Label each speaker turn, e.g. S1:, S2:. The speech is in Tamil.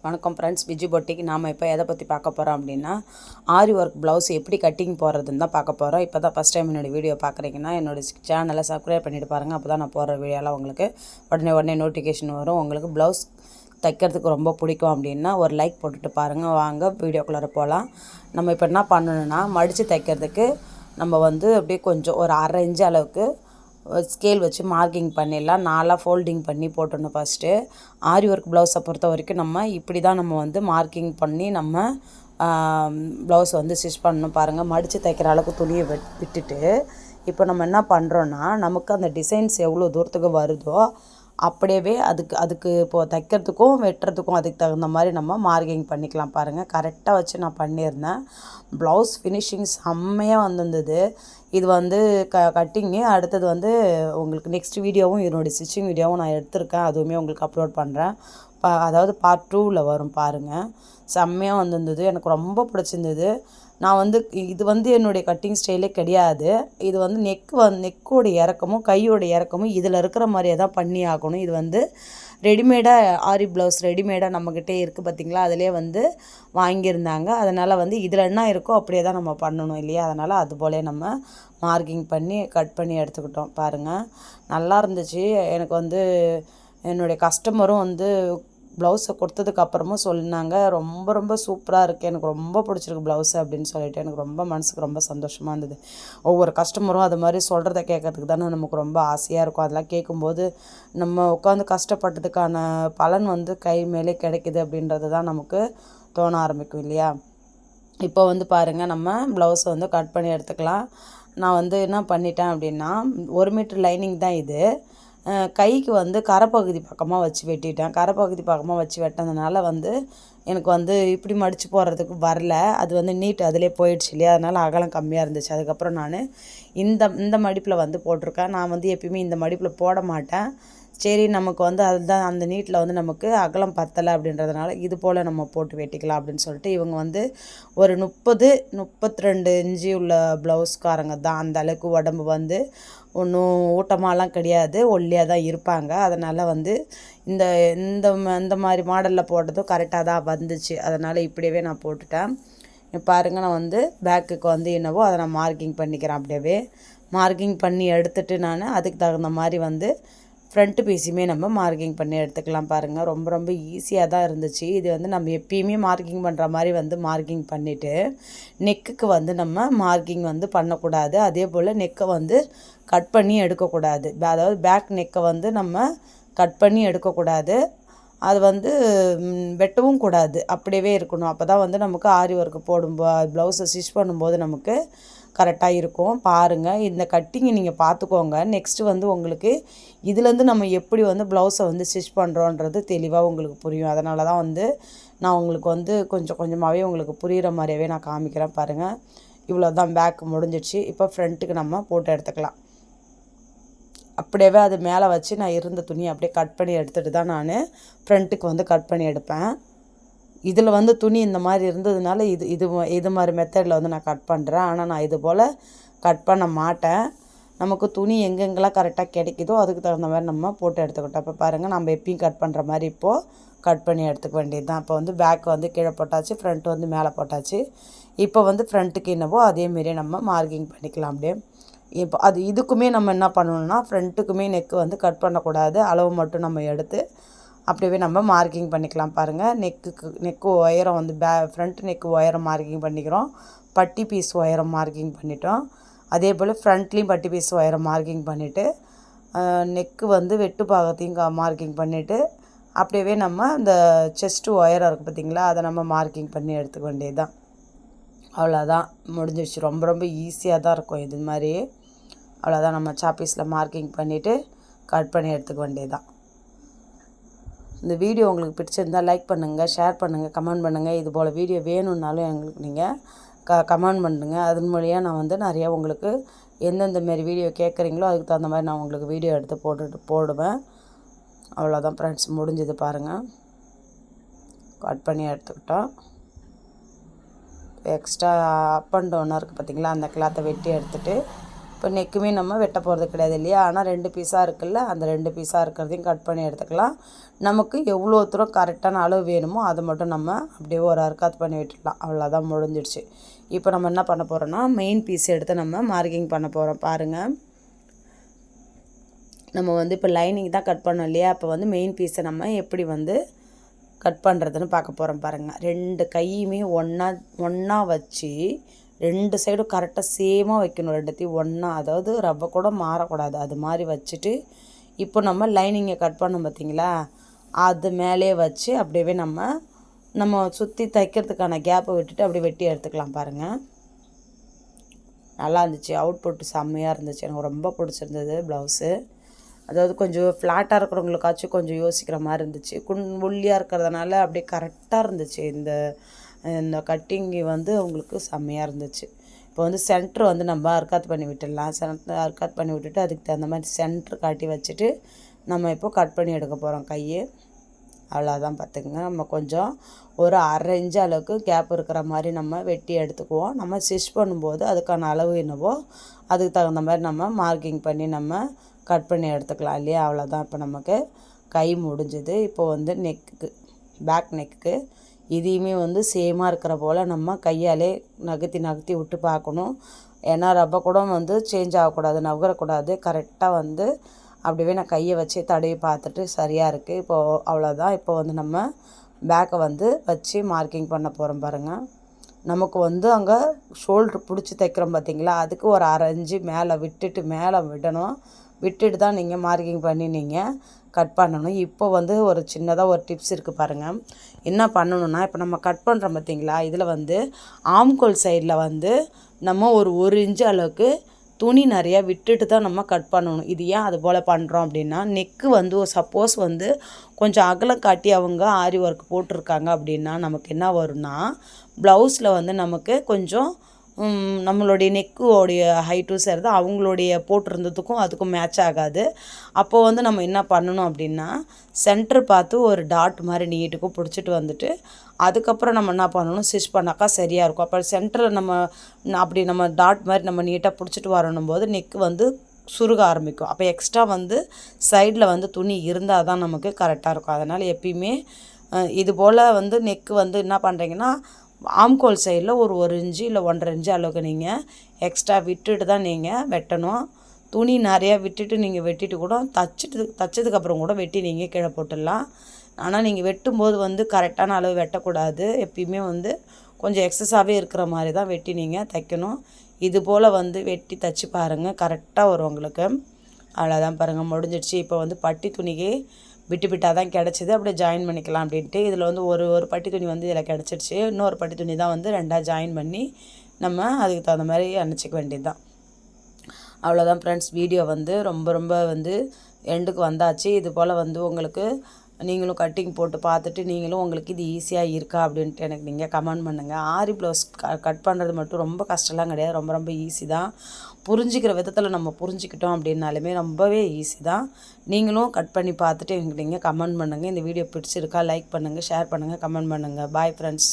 S1: வணக்கம் ஃப்ரெண்ட்ஸ், விஜி பொட்டிக்கு நாம் இப்போ எதை பற்றி பார்க்க போகிறோம் அப்படின்னா, ஆரி ஒர்க் ப்ளவுஸ் எப்படி கட்டிங் போடுறதுன்னு தான் பார்க்க போகிறோம். இப்போ தான் ஃபஸ்ட் டைம் என்னோடய வீடியோ பார்க்குறீங்கன்னா என்னோடய சேனலை சப்ஸ்கிரைப் பண்ணிவிட்டு பாருங்கள். அப்போ தான் நான் போடுற வீடியோலாம் உங்களுக்கு உடனே நோட்டிஃபிகேஷன் வரும். உங்களுக்கு ப்ளவுஸ் தைக்கிறதுக்கு ரொம்ப பிடிக்கும் அப்படின்னா ஒரு லைக் போட்டுட்டு பாருங்கள். வாங்க வீடியோக்குள்ளே போகலாம். நம்ம இப்போ என்ன பண்ணணுன்னா, மடித்து தைக்கிறதுக்கு நம்ம அப்படியே கொஞ்சம் ஒரு 1/2 இன்ச்சு அளவுக்கு ஸ்கேல் வச்சு மார்க்கிங் பண்ணிடலாம். 4 ஃபோல்டிங் பண்ணி போட்டணும். ஃபஸ்ட்டு ஆரி ஒர்க் ப்ளவுஸை பொறுத்த வரைக்கும் நம்ம இப்படி தான் நம்ம மார்க்கிங் பண்ணி நம்ம ப்ளவுஸ் ஸ்டிச் பண்ணணும். பாருங்கள், மடித்து தைக்கிற அளவுக்கு துணியை விட்டுட்டு இப்போ நம்ம என்ன பண்ணுறோன்னா, நமக்கு அந்த டிசைன்ஸ் எவ்வளோ தூரத்துக்கு வருதோ அப்படியே அதுக்கு இப்போது தைக்கிறதுக்கும் வெட்டுறதுக்கும் அதுக்கு தகுந்த மாதிரி நம்ம மார்க்கிங் பண்ணிக்கலாம். பாருங்கள், கரெக்டாக வச்சு நான் பண்ணியிருந்தேன். ப்ளவுஸ் ஃபினிஷிங் செம்மையாக வந்திருந்தது. இது கட்டிங்கு. அடுத்தது உங்களுக்கு நெக்ஸ்ட் வீடியோவும் என்னுடைய ஸ்டிச்சிங் வீடியோவும் நான் எடுத்திருக்கேன். அதுவுமே உங்களுக்கு அப்லோட் பண்ணுறேன். அதாவது பார்ட் 2ல் வரும். பாருங்கள், செம்மையாக வந்திருந்தது. எனக்கு ரொம்ப பிடிச்சிருந்தது. நான் இது என்னுடைய கட்டிங் ஸ்டைலே கிடையாது. இது நெக்கோட இறக்கமும் கையோட இறக்கமும் இதில் இருக்கிற மாதிரியே தான் பண்ணி ஆகணும். இது ரெடிமேடாக ஆரி ப்ளவுஸ் ரெடிமேடாக நம்மக்கிட்டே இருக்குது பார்த்திங்களா, அதிலே வாங்கியிருந்தாங்க. அதனால் இதில் என்ன இருக்கோ அப்படியே தான் நம்ம பண்ணணும் இல்லையா. அதனால் அதுபோலே நம்ம மார்க்கிங் பண்ணி கட் பண்ணி எடுத்துக்கிட்டோம். பாருங்கள், நல்லா இருந்துச்சு. எனக்கு என்னுடைய கஸ்டமரும் ப்ளவுஸை கொடுத்ததுக்கப்புறமும் சொன்னாங்க, ரொம்ப ரொம்ப சூப்பராக இருக்குது, எனக்கு ரொம்ப பிடிச்சிருக்கு ப்ளவுஸு அப்படின்னு சொல்லிட்டு. எனக்கு ரொம்ப மனசுக்கு ரொம்ப சந்தோஷமாக இருந்தது. ஒவ்வொரு கஸ்டமரும் அது மாதிரி சொல்கிறத கேட்கறதுக்கு தானே நமக்கு ரொம்ப ஆசையாக இருக்கும். அதெல்லாம் கேட்கும்போது நம்ம உட்காந்து கஷ்டப்பட்டதுக்கான பலன் கை மேலே கிடைக்குது அப்படின்றது தான் நமக்கு தோண ஆரம்பிக்கும் இல்லையா. இப்போ பாருங்கள், நம்ம ப்ளவுஸை கட் பண்ணி எடுத்துக்கலாம். நான் என்ன பண்ணிட்டேன் அப்படின்னா, 1 மீட்டர் லைனிங் தான் இது. கைக்கு கரைப்பகுதி பக்கமாக வச்சு வெட்டிட்டேன். கரைப்பகுதி பக்கமாக வச்சு வெட்டினதுனால எனக்கு இப்படி மடித்து போடுறதுக்கு வரல. அது நீட் அதிலே போயிடுச்சு இல்லையா. அதனால் அகலம் கம்மியாக இருந்துச்சு. அதுக்கப்புறம் நான் இந்த மடிப்பில் போட்டிருக்கேன். நான் எப்பயுமே இந்த மடிப்பில் போட மாட்டேன். சரி, நமக்கு அதுதான் அந்த நீட்டில் நமக்கு அகலம் பத்தலை அப்படின்றதுனால இது போல் நம்ம போட்டு வெட்டிக்கலாம் அப்படின்னு சொல்லிட்டு இவங்க ஒரு 32 இன்ச்சு உள்ள ப்ளவுஸ்காரங்க தான். அந்த அளவுக்கு உடம்பு ஒன்றும் ஊட்டமாலாம் கிடையாது, ஒல்லியாக தான் இருப்பாங்க. அதனால் இந்த இந்த இந்த மாதிரி மாடலில் போட்டதும் கரெக்டாக தான் வந்துச்சு. அதனால் இப்படியே நான் போட்டுட்டேன். பாருங்கள், நான் பேக்குக்கு என்னவோ அதை நான் மார்க்கிங் பண்ணிக்கிறேன். அப்படியே மார்க்கிங் பண்ணி எடுத்துகிட்டு நான் அதுக்கு தகுந்த மாதிரி ஃப்ரண்ட்டு பீஸுமே நம்ம மார்க்கிங் பண்ணி எடுத்துக்கலாம். பாருங்கள், ரொம்ப ரொம்ப ஈஸியாக தான் இருந்துச்சு. இது நம்ம எப்பயுமே மார்க்கிங் பண்ணுற மாதிரி மார்க்கிங் பண்ணிவிட்டு நெக்குக்கு நம்ம மார்க்கிங் பண்ணக்கூடாது. அதே போல் நெக்கை கட் பண்ணி எடுக்கக்கூடாது. அதாவது பேக் நெக்கை நம்ம கட் பண்ணி எடுக்கக்கூடாது. அது வெட்டவும் கூடாது, அப்படியே இருக்கணும். அப்போ தான் நமக்கு ஆரி ஒர்க்கு போடும்போது ப்ளவுஸை ஸ்டிச் பண்ணும்போது நமக்கு கரெக்டாக இருக்கும். பாருங்கள், இந்த கட்டிங்கை நீங்கள் பார்த்துக்கோங்க. நெக்ஸ்ட்டு உங்களுக்கு இதுலேருந்து நம்ம எப்படி ப்ளவுஸை ஸ்டிச் பண்ணுறோன்றது தெளிவாக உங்களுக்கு புரியும். அதனால தான் நான் உங்களுக்கு கொஞ்சம் கொஞ்சமாகவே உங்களுக்கு புரிகிற மாதிரியாவே நான் காமிக்கிறேன். பாருங்கள், இவ்வளோ தான் பேக் முடிஞ்சிடுச்சு. இப்போ ஃப்ரண்ட்டுக்கு நம்ம போட்டு எடுத்துக்கலாம். அப்படியே அது மேலே வச்சு நான் இருந்த துணியை அப்படியே கட் பண்ணி எடுத்துகிட்டு தான் நான் ஃப்ரண்ட்டுக்கு கட் பண்ணி எடுப்பேன். இதில் துணி இந்த மாதிரி இருந்ததுனால இது மாதிரி மெத்தடில் நான் கட் பண்ணுறேன். ஆனால் நான் இது போல் கட் பண்ண மாட்டேன். நமக்கு துணி எங்கெங்கெல்லாம் கரெக்டாக கிடைக்குதோ அதுக்கு தகுந்த மாதிரி நம்ம போட்டு எடுத்துக்கிட்டோம். இப்போ பாருங்கள், நம்ம எப்பயும் கட் பண்ணுற மாதிரி இப்போது கட் பண்ணி எடுத்துக்க வேண்டியது தான். இப்போ பேக் கீழே போட்டாச்சு, ஃப்ரண்ட் மேலே போட்டாச்சு. இப்போ ஃப்ரண்ட்டுக்கு என்னவோ அதேமாரி நம்ம மார்க்கிங் பண்ணிக்கலாம். அப்படியே இப்போ இதுக்குமே நம்ம என்ன பண்ணணும்னா, ஃப்ரண்ட்டுக்குமே நெக்கு கட் பண்ணக்கூடாது. அளவு மட்டும் நம்ம எடுத்து அப்படியே நம்ம மார்க்கிங் பண்ணிக்கலாம். பாருங்கள், நெக்கு உயரம் ஃப்ரண்ட் நெக்கு உயரம் மார்க்கிங் பண்ணிக்கிறோம். பட்டி பீஸ் உயரம் மார்க்கிங் பண்ணிட்டோம். அதே போல் ஃப்ரண்ட்லேயும் பட்டி பீஸ் உயரம் மார்க்கிங் பண்ணிவிட்டு நெக்கு வெட்டு பாகத்தையும் மார்க்கிங் பண்ணிவிட்டு அப்படியே நம்ம இந்த செஸ்ட்டு உயரம் இருக்குது பார்த்திங்களா, அதை நம்ம மார்க்கிங் பண்ணி எடுத்துக்க வேண்டியது தான். அவ்வளோதான், முடிஞ்சிடுச்சு. ரொம்ப ரொம்ப ஈஸியாக தான் இருக்கும் இது மாதிரி. அவ்வளோதான், நம்ம சாப்பீஸில் மார்க்கிங் பண்ணிவிட்டு கட் பண்ணி எடுத்துக்க வேண்டியது தான். இந்த வீடியோ உங்களுக்கு பிடிச்சிருந்தால் லைக் பண்ணுங்கள், ஷேர் பண்ணுங்கள், கமெண்ட் பண்ணுங்கள். இது போல் வீடியோ வேணும்னாலும் எங்களுக்கு நீங்கள் கமெண்ட் பண்ணுங்கள். அதன் மூலியம் நான் நிறையா உங்களுக்கு எந்தெந்த மாரி வீடியோ கேட்குறீங்களோ அதுக்கு தகுந்த மாதிரி நான் உங்களுக்கு வீடியோ எடுத்து போடுவேன். அவ்வளோதான் ஃப்ரெண்ட்ஸ், முடிஞ்சது. பாருங்கள், கட் பண்ணி எடுத்துக்கிட்டோம். எக்ஸ்ட்ரா அப் அண்ட் டவுனாக இருக்குது பார்த்திங்களா, அந்த கிளாத்தை வெட்டி எடுத்துகிட்டு இப்போ இப்போ நெக்குமே நம்ம வெட்ட போகிறது கிடையாது இல்லையா. ஆனால் 2 பீஸாக இருக்குல்ல, அந்த 2 பீஸாக இருக்கிறதையும் கட் பண்ணி எடுத்துக்கலாம். நமக்கு எவ்வளோ தூரம் கரெக்டான அளவு வேணுமோ அதை மட்டும் நம்ம அப்படியே ஒரு அர்க்காத் பண்ணி விட்டுடலாம். அவ்வளோதான், முடிஞ்சிடுச்சு. இப்போ நம்ம என்ன பண்ண போகிறோன்னா மெயின் பீஸ் எடுத்து நம்ம மார்க்கிங் பண்ண போகிறோம். பாருங்கள், நம்ம வந்து இப்போ லைனிங் தான் கட் பண்ணோம் இல்லையா. அப்போ வந்து மெயின் பீஸை நம்ம எப்படி வந்து கட் பண்ணுறதுன்னு பார்க்க போகிறோம். பாருங்கள், 2 கையுமே ஒன்றா வச்சு 2 சைடும் கரெக்டாக சேமாக வைக்கணும். 2த்தையும் ஒன்றா, அதாவது ரவை கூட மாறக்கூடாது. அது மாதிரி வச்சுட்டு இப்போ நம்ம லைனிங்கை கட் பண்ணோம் பார்த்திங்களா, அது மேலே வச்சு அப்படியே நம்ம சுற்றி தைக்கிறதுக்கான கேப்பை விட்டுட்டு அப்படியே வெட்டி எடுத்துக்கலாம். பாருங்கள், நல்லா இருந்துச்சு. அவுட்புட் செம்மையாக இருந்துச்சு. எனக்கு ரொம்ப பிடிச்சிருந்தது ப்ளவுஸு. அதாவது கொஞ்சம் ஃப்ளாட்டாக இருக்கிறவங்களுக்காச்சும் கொஞ்சம் யோசிக்கிற மாதிரி இருந்துச்சு. ஒல்லியாக இருக்கிறதுனால அப்படியே கரெக்டாக இருந்துச்சு. இந்த கட்டிங்கு வந்து அவங்களுக்கு செம்மையாக இருந்துச்சு. இப்போ வந்து சென்ட்ரு வந்து நம்ம அர்க்காத் பண்ணி விட்டுடலாம். அர்க்காத் பண்ணி விட்டுட்டு அதுக்கு தகுந்த மாதிரி சென்ட்ரு காட்டி வச்சுட்டு நம்ம இப்போ கட் பண்ணி எடுக்க போகிறோம் கையை. அவ்வளோதான், பார்த்துக்குங்க. நம்ம கொஞ்சம் ஒரு 1/2 இன்ச்சு அளவுக்கு கேப் இருக்கிற மாதிரி நம்ம வெட்டி எடுத்துக்குவோம். நம்ம ஸ்டிச் பண்ணும்போது அதுக்கான அளவு என்னவோ அதுக்கு தகுந்த மாதிரி நம்ம மார்க்கிங் பண்ணி நம்ம கட் பண்ணி எடுத்துக்கலாம் இல்லையா. அவ்வளோதான், இப்போ நமக்கு கை முடிஞ்சுது. இப்போ வந்து நெக்குக்கு, பேக் நெக்குக்கு இதையுமே வந்து சேமாக இருக்கிற போல் நம்ம கையாலே நகர்த்தி விட்டு பார்க்கணும். ஏன்னா ரப்பை கூட வந்து சேஞ்ச் ஆகக்கூடாது, நகரக்கூடாது. கரெக்டாக வந்து அப்படியே நான் கையை வச்சு தடவி பார்த்துட்டு சரியாக இருக்குது. இப்போது அவ்வளோதான். இப்போ வந்து நம்ம பேக்கை வந்து வச்சு மார்க்கிங் பண்ண போகிறோம். பாருங்கள், நமக்கு வந்து அங்கே ஷோல்ட்ரு பிடிச்சி தைக்கிறோம் பார்த்திங்களா, அதுக்கு ஒரு 1/2 இன்ச்சு மேலே விடணும். விட்டுட்டு தான் நீங்கள் மார்க்கிங் பண்ணி நீங்கள் கட் பண்ணணும். இப்போ வந்து ஒரு சின்னதாக ஒரு டிப்ஸ் இருக்குது பாருங்கள். என்ன பண்ணணுன்னா, இப்போ நம்ம கட் பண்ணுறோம் பார்த்திங்களா, இதில் வந்து ஆம்கோல் சைடில் வந்து நம்ம ஒரு இன்ச்சு அளவுக்கு துணி நிறையா விட்டுட்டு தான் நம்ம கட் பண்ணணும். இது ஏன் அது போல் பண்ணுறோம் அப்படின்னா, நெக்கு வந்து சப்போஸ் வந்து கொஞ்சம் அகலம் காட்டி அவங்க ஆரி ஒர்க் போட்டிருக்காங்க அப்படின்னா நமக்கு என்ன வரும்னா, ப்ளவுஸில் வந்து நமக்கு கொஞ்சம் நம்மளுடைய நெக்குடைய ஹைட்டும் சேர்ந்து அவங்களுடைய போட்டிருந்ததுக்கும் அதுக்கும் மேட்ச் ஆகாது. அப்போது வந்து நம்ம என்ன பண்ணணும் அப்படின்னா, சென்டர் பார்த்து ஒரு டாட் மாதிரி நீட்டுக்கும் பிடிச்சிட்டு வந்துட்டு அதுக்கப்புறம் நம்ம என்ன பண்ணணும், ஸ்டிச் பண்ணாக்கா சரியாக இருக்கும். அப்போ சென்டரில் நம்ம டாட் மாதிரி நம்ம நீட்டாக பிடிச்சிட்டு வரணும் போது நெக்கு வந்து சுருக ஆரம்பிக்கும். அப்போ எக்ஸ்ட்ரா வந்து சைடில் வந்து துணி இருந்தால் தான் நமக்கு கரெக்டாக இருக்கும். அதனால் எப்பயுமே இது போல் வந்து நெக்கு வந்து என்ன பண்ணுறீங்கன்னா, ஆம்கோல் சைடில் ஒரு இன்ச்சு இல்லை 1.5 இன்ச்சு அளவுக்கு நீங்கள் எக்ஸ்ட்ரா விட்டுட்டு தான் நீங்கள் வெட்டணும். துணி நிறையா விட்டுட்டு நீங்கள் வெட்டிட்டு கூட தைச்சதுக்கப்புறம் கூட வெட்டி நீங்கள் கீழே போட்டுடலாம். ஆனால் நீங்கள் வெட்டும்போது வந்து கரெக்டான அளவு வெட்டக்கூடாது. எப்பயுமே வந்து கொஞ்சம் எக்ஸஸாகவே இருக்கிற மாதிரி தான் வெட்டி நீங்கள் தைக்கணும். இது போல் வந்து வெட்டி தைச்சி பாருங்கள், கரெக்டாக வரும் உங்களுக்கு. அவ்வளோதான், பாருங்கள், முடிஞ்சிடுச்சு. இப்போ வந்து பட்டி துணிக்கு விட்டால் தான் கிடச்சிது. அப்படியே ஜாயின் பண்ணிக்கலாம் அப்படின்ட்டு இதில் வந்து ஒரு பட்டி துணி வந்து இதில் கிடச்சிடுச்சு. இன்னொரு பட்டி துணி தான் வந்து 2ஆக ஜாயின் பண்ணி நம்ம அதுக்கு தகுந்த மாதிரி அணைச்சிக்க வேண்டியது தான். அவ்வளோதான் ஃப்ரெண்ட்ஸ், வீடியோ வந்து ரொம்ப வந்து எண்டுக்கு வந்தாச்சு. இது போல் வந்து உங்களுக்கு நீங்களும் கட்டிங் போட்டு பார்த்துட்டு நீங்களும் உங்களுக்கு இது ஈஸியாக இருக்கா அப்படின்ட்டு எனக்கு நீங்கள் கமெண்ட் பண்ணுங்கள். ஆரி ப்ளவுஸ் கட் பண்ணுறது மட்டும் ரொம்ப கஷ்டம்லாம் கிடையாது, ரொம்ப ஈஸி தான். புரிஞ்சிக்கிற விதத்தில் நம்ம புரிஞ்சிக்கிட்டோம் அப்படின்னாலுமே ரொம்பவே ஈஸி தான். நீங்களும் கட் பண்ணி பார்த்துட்டு எனக்கு நீங்கள் கமெண்ட் பண்ணுங்கள். இந்த வீடியோ பிடிச்சிருக்கா லைக் பண்ணுங்கள், ஷேர் பண்ணுங்கள், கமெண்ட் பண்ணுங்கள். Bye friends.